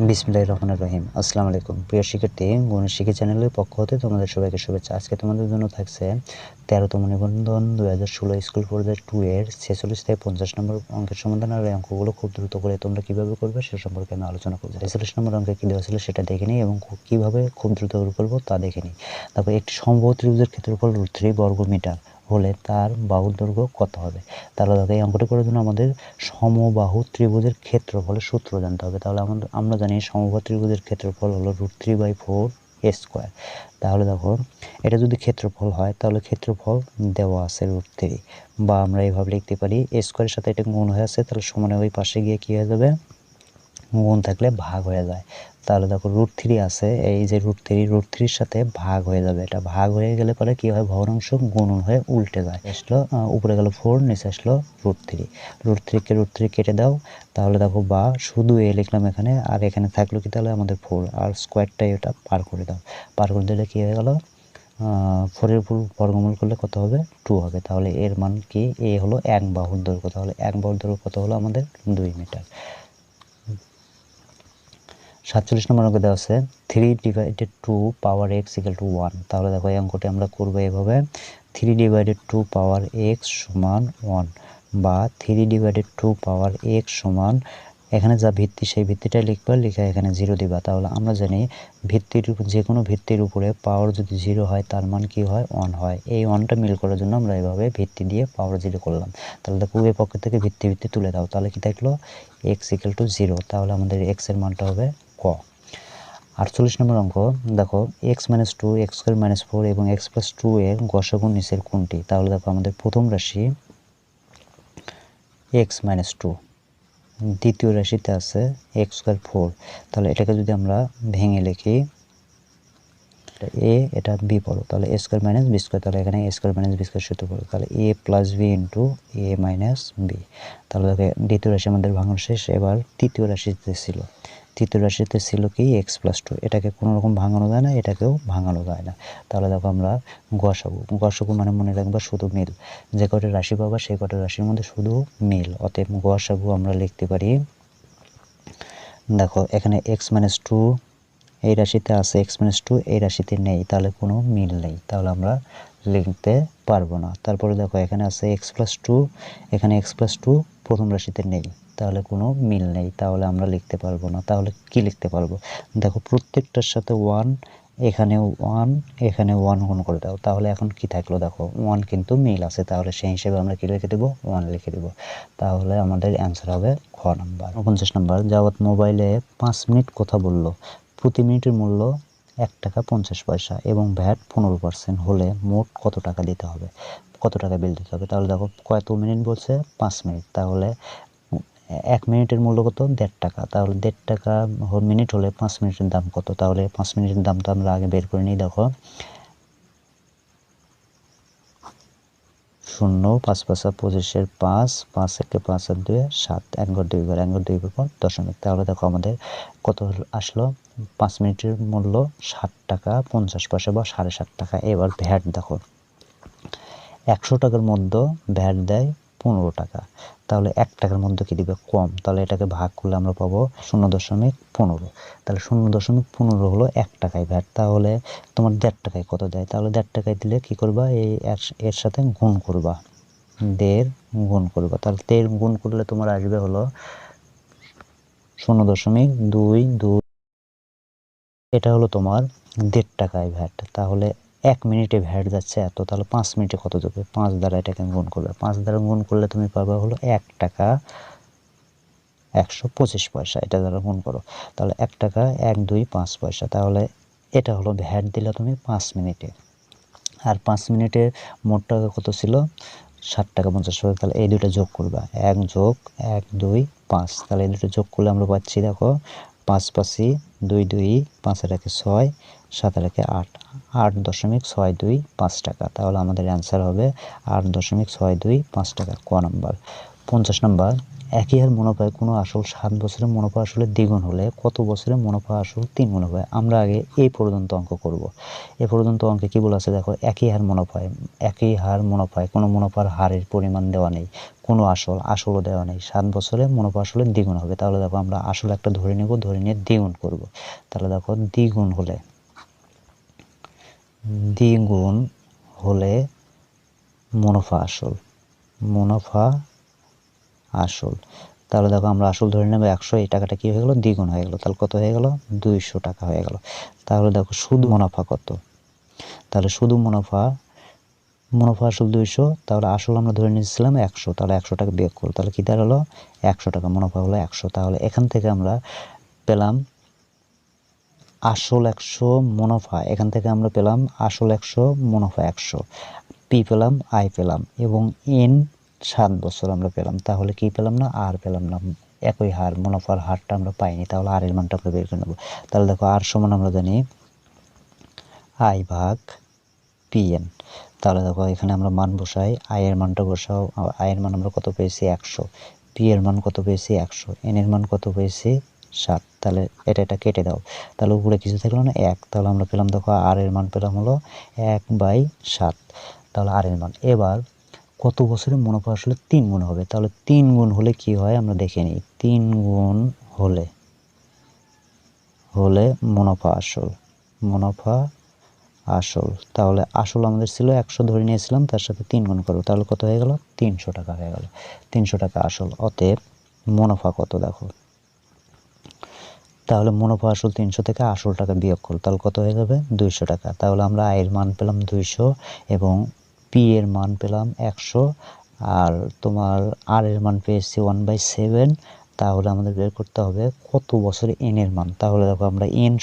বিসমিল্লাহির রহমানির রহিম। আসসালামু আলাইকুম প্রিয় শিক্ষার্থী, গণিত শিক্ষা চ্যানেলের পক্ষ হতে তোমাদের সবাইকে শুভেচ্ছা। আজকে তোমাদের জন্য থাকছে 13তম নিবন্ধন 2016 স্কুল পর্যায়ে 2 এর 46 থেকে 50 নম্বর অঙ্কের সমাধান। আর এই অঙ্কগুলো খুব দ্রুত করে তোমরা কিভাবে করবে সে সম্পর্কে আমি আলোচনা করব। 46 নম্বর অঙ্কে কি দেওয়া ছিল সেটা দেখে নিই এবং কিভাবে খুব দ্রুত করে করব তা দেখে নিই। তারপর একটি সমবাহু ত্রিভুজের ক্ষেত্রফল √3 বর্গ মিটার হলে তার বাহুর দৈর্ঘ্য কত হবে। তাহলে দেখো এই অঙ্কটি করার জন্য আমাদের সমবাহু ত্রিভুজের ক্ষেত্রফলের সূত্র জানতে হবে। তাহলে আমরা জানি সমবাহু ত্রিভুজের ক্ষেত্রফল হলো √3/4 স্কয়ার। তাহলে দেখো এটা যদি ক্ষেত্রফল হয় তাহলে ক্ষেত্রফল দেওয়া আছে √3, বা আমরা এইভাবে লিখতে পারি স্কয়ারের সাথে এটা গুণ হয়ে আছে, তাহলে সমানে ওই পাশে গিয়ে কি হয়ে যাবে, গুণ থাকলে ভাগ হয়ে যায়। তাহলে দেখো √3 আছে, এই যে √3 সাথে ভাগ হয়ে যাবে। এটা ভাগ হয়ে গেলে পরে কি হয়, ভগ্নাংশ গুণন হয়ে উল্টে যায়। আসলো উপরে গেল 4, নিচে আসলো √3। √3 কে কেটে দাও, তাহলে দেখো বা শুধু এ লিখলাম এখানে, আর এখানে থাকলো কি তাহলে আমাদের 4, আর স্কোয়ারটাই এটা পার করে দাও। পার করে দিলে কি হয়ে গেল, 4-এর উপর বর্গমূল করলে কত হবে, 2 হবে। তাহলে এর মান কি, এ হলো এক বাহুর দৈর্ঘ্য। তাহলে এক বাহুর দৈর্ঘ্য কত হলো আমাদের 2 মিটার। 47 নম্বর অঙ্কে দেওয়া আছে 3/2 পাওয়ার x = 1। তাহলে দেখো এই অঙ্কটি আমরা করবো এভাবে, 3/2 পাওয়ার x সমান 1, বা 3/2 পাওয়ার x সমান, এখানে যা ভিত্তি সেই ভিত্তিটা লিখবা, লিখে এখানে 0 দিবা। তাহলে আমরা জানি ভিত্তির যে কোনো ভিত্তির উপরে পাওয়ার যদি 0 হয় তার মান কি হয়, 1 হয়। এই 1টা মিল করার জন্য আমরা এইভাবে ভিত্তি দিয়ে পাওয়ার 0 করলাম। তাহলে দেখো উভয় পক্ষ থেকে ভিত্তি তুলে দাও, তাহলে কি থাকলো, x = 0। তাহলে আমাদের x এর মানটা হবে ক। 48 নম্বর অঙ্ক দেখো x - 2 x² - 4 এবং x + 2 এর গসাগু নিচের কোনটি। তাহলে দেখো আমাদের প্রথম রাশি x - 2, দ্বিতীয় রাশিতে আছে x² 4। তাহলে এটাকে যদি আমরা ভেঙে লিখি, a এটা b পড়ো, তাহলে a² - b², তাহলে এখানে a² - b² সূত্র পড়ো, তাহলে a + b * a - b। তাহলে দেখো দ্বিতীয় রাশি আমাদের ভাঙানো শেষ। এবার তৃতীয় রাশিতে ছিল কি x + 2, এটাকে কোনো রকম ভাঙানো যায় না, এটাকেও ভাঙানো যায় না। তাহলে দেখো আমরা গসাগু মানে মনে রাখবা শুধু মিল, যে কটা রাশি পাবা সেই কটা রাশির মধ্যে শুধু মিল, অতএব গসাগু আমরা লিখতে পারি। দেখো এখানে x - 2 এই রাশিতে আছে, x - 2 এই রাশিতে নেই, তাহলে কোনো মিল নেই, তাহলে আমরা লিখতে পারবো না। তারপরে দেখো এখানে আছে x + 2, এখানে x + 2 প্রথম রাশিতে নেই, তাহলে কোনো মিল নেই, তাহলে আমরা লিখতে পারবো না। তাহলে কি লিখতে পারবো, দেখো প্রত্যেকটার সাথে 1, এখানেও 1, এখানে 1 গুণ করে দাও, তাহলে এখন কি থাকলো, দেখো 1 কিন্তু মিল আছে, তাহলে সেই হিসেবে আমরা কি লিখে দেবো, 1 লিখে দেবো। তাহলে আমাদের অ্যান্সার হবে খ নাম্বার। 49 নম্বর যাবত মোবাইলে 5 মিনিট কথা বলল, প্রতি মিনিটের মূল্য 1 টাকা 50 পয়সা এবং ভ্যাট 15% হলে মোট কত টাকা দিতে হবে, কত টাকা বিল দিতে হবে। তাহলে দেখো কত মিনিট বলছে, 5 মিনিট, তাহলে 1 মিনিটের মূল্য কত, 1.5 টাকা। তাহলে 1.5 টাকা মিনিট হলে 5 মিনিটের দাম কত, তাহলে 5 মিনিটের দাম তো আমরা আগে বের করে নিই। দেখো 0 5 5 25 5 5 1 5 আর 2 7, 1 ঘর 2 ঘর 1 ঘর 2 ঘর পর দশমিক। তাহলে দেখো আমাদের কত আসলো, 5 মিনিটের মূল্য 7 টাকা 50 পয়সা বা 7.5 টাকা। এবার ভ্যাট দেখো 100 টাকার মধ্যে ভ্যাট দেয় 15 টাকা, তাহলে 1 টাকার মধ্যে কি দিবে, কম, তাহলে এটাকে ভাগ করলে আমরা পাবো 0.15। তাহলে 0.15 হলো 1 টাকায় ভ্যাট। তাহলে তোমার 1.5 টাকায় কত দেয়, তাহলে 1.5 টাকায় দিলে কি করবা, এর সাথে গুণ করবা, 1.5 গুণ করবা, তাহলে 1.5 গুণ করলে তোমার আসবে হলো 0.22। এটা হলো তোমার 1.5 টাকায় ভ্যাট। তাহলে 1 মিনিটে ভ্যাট যাচ্ছে এত, তাহলে 5 মিনিটে কত যাবে, 5 দ্বারা এটাকে গুণ করবে, 5 দ্বারা গুণ করলে তুমি পাবে হলো 1 টাকা 125 পয়সা। এটা দ্বারা গুণ করো, তাহলে 1 টাকা 125 পয়সা। তাহলে এটা হলো ভ্যাট দিলে তুমি 5 মিনিটে। আর 5 মিনিটে মোট টাকা কত ছিল, 7 টাকা 50 পয়সা। তাহলে এই দুটো যোগ করবা, 1 যোগ 1 2 5, তাহলে এই দুটো যোগ করলে আমরা পাচ্ছি, দেখো 5 5 2 2 5 আর 1 6 7 আর 1 8, 8.625 টাকা। তাহলে আমাদের অ্যান্সার হবে 8.625 টাকা, ক নাম্বার। 50 নম্বর একই হার মুনাফায় কোনো আসল 7 বছরে মুনাফা আসলে দ্বিগুণ হলে কত বছরে মুনাফা আসল 3 গুণ হবে। আমরা আগে এই পর্যন্ত অঙ্ক করব। এই পর্যন্ত অঙ্কে কি বলা আছে দেখো, একই হার মুনাফায় কোনো মুনাফার হারের পরিমাণ দেওয়া নেই, কোনো আসলও দেওয়া নেই, 7 বছরে মুনাফা আসলে দ্বিগুণ হবে। তাহলে দেখো আমরা আসল একটা ধরে নেব, ধরে নিয়ে দ্বিগুণ করব। তাহলে দেখো দ্বিগুণ হলে মুনাফা আসল। তাহলে দেখো আমরা আসল ধরে নেব 100, এই টাকাটা কি হয়ে গেল, দ্বিগুণ হয়ে গেল। তাহলে কত হয়ে গেল, 200 টাকা হয়ে গেল। তাহলে দেখো শুধু মুনাফা কত, তাহলে শুধু মুনাফা আসল 200, তাহলে আসল আমরা ধরে নিয়েছিলাম 100, তাহলে 100 টাকা বিয়োগ করো, তাহলে কি দাঁড়ালো 100 টাকা, মুনাফা হলো 100। তাহলে এখান থেকে আমরা পেলাম আসল 100 মুনাফা, এখান থেকে আমরা পেলাম আসল 100 মুনাফা 100, পি পেলাম, আই পেলাম, এবং এন 7 বছর আমরা পেলাম। তাহলে কি পেলাম না, আর পেলাম না, একই হার মুনাফার হারটা আমরা পাইনি। তাহলে আর এর মানটা আমরা বের করে নেব। তাহলে দেখো আর সমান আমরা জানি আই ভাগ পি এন। তাহলে দেখো এখানে আমরা মান বসাই, আই এর মানটা বসাও, আই এর মান আমরা কত পেয়েছি 100, পি এর মান কত পেয়েছি 100, এন এর মান কত পেয়েছি 7। তাহলে এটা কেটে দাও, তাহলে উপরে কিছু থাকলো না 1, তাহলে আমরা পেলাম দেখো আর এর মান পেলাম হলো 1/7। তাহলে আর এর মান এবার কত বছরে মুনাফা আসলে 3 গুণ হবে। তাহলে 3 গুণ হলে কি হয় আমরা দেখে নিই। 3 গুণ হলে মুনাফা আসল। তাহলে আসল আমাদের ছিল 100 ধরে নিয়েছিলাম, তার সাথে 3 গুণ করব, তাহলে কত হয়ে গেল 300 টাকা হয়ে গেল। 300 টাকা আসল। অতএব মুনাফা কত দেখো, তাহলে মুনাফা আসল 300 থেকে আসল টাকা বিয়োগ করো, তাহলে কত হয়ে যাবে 200 টাকা। তাহলে আমরা আয়ের মান পেলাম 200 এবং পি এর মান পেলাম 100, আর তোমার আর এর মান পেয়েছি 1/7। তাহলে আমাদের বের করতে হবে কত বছরে এন এর মান। তাহলে দেখো আমরা এন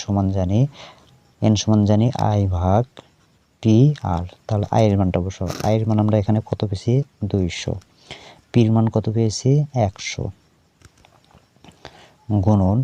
সমান জানি আই ভাগ পি আর। তাহলে আয়ের মানটা বসাও, আয়ের মান আমরা এখানে কত পেয়েছি 200, পির মান কত পেয়েছি 100, গুণন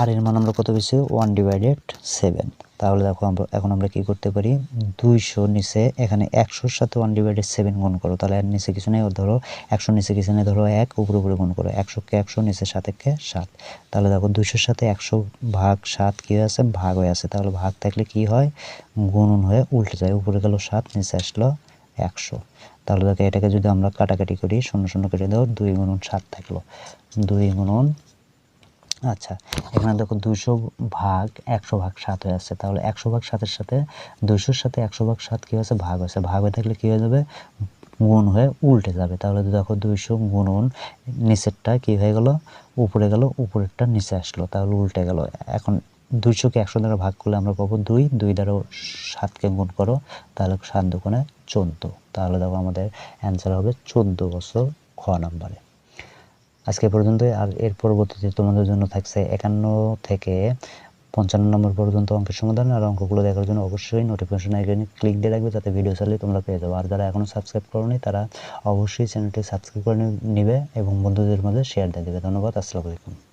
আর এর মান আমরা কত পেয়েছি 1/7। তাহলে দেখো এখন আমরা কি করতে পারি, 200 নিচে এখানে 100-র সাথে 1/7 গুণ করো, তাহলে এর নিচে কিছু নেই, ধরো 100 নিচে কিছু নেই, ধরো 1, উপরে গুণ করো, 100-কে 100, নিচে 7-কে 7। তাহলে দেখো 200-র সাথে 100 ভাগ 7 কি হয়ে আছে, ভাগ হয়ে আছে। তাহলে ভাগ থাকলে কি হয়, গুণন হয়ে উল্টে যায়, উপরে গেল 7, নিচে আসলো 100। তাহলে দেখো এটাকে যদি আমরা কাটাকাটি করি, 0 কেটে দাও, 2 গুণন 7 থাকলো, 2 গুণন। আচ্ছা, এখানে দেখো 200 ভাগ 100 ভাগ 7 হয়ে আছে। তাহলে 100 ভাগ 7-এর সাথে 200-র সাথে 100 ভাগ 7 কি হয়েছে, ভাগ হয়েছে। ভাগ হয়ে থাকলে কি হয়ে যাবে, গুণ হয়ে উল্টে যাবে। তাহলে দেখো 200 গুণন নিচেরটা কি হয়ে গেল, উপরে গেল, উপরেরটা নিচে আসলো, তাহলে উল্টে গেল। এখন 200-কে 100 দ্বারা ভাগ করলে আমরা পাবো 2, 2 দ্বারা 7-কে গুণ করো, তাহলে 7 দুগুণে 14। তাহলে দেখো আমাদের অ্যান্সার হবে 14 বছর, খ নাম্বারে। আজকে পর্যন্তই। আর এর পরবর্তীতে তোমাদের জন্য থাকছে 51 থেকে 55 নম্বর পর্যন্ত অঙ্কের সমাধান। আর অঙ্কগুলো দেখার জন্য অবশ্যই নোটিফিকেশন আইকনে ক্লিক দিয়ে রাখবে, যাতে ভিডিও চাইলে তোমরা পেয়ে যাবো। আর যারা এখনও সাবস্ক্রাইব করোনি তারা অবশ্যই চ্যানেলটি সাবস্ক্রাইব করে নেবে এবং বন্ধুদের মধ্যে শেয়ার দিয়ে দেবে। ধন্যবাদ, আসসালামু আলাইকুম।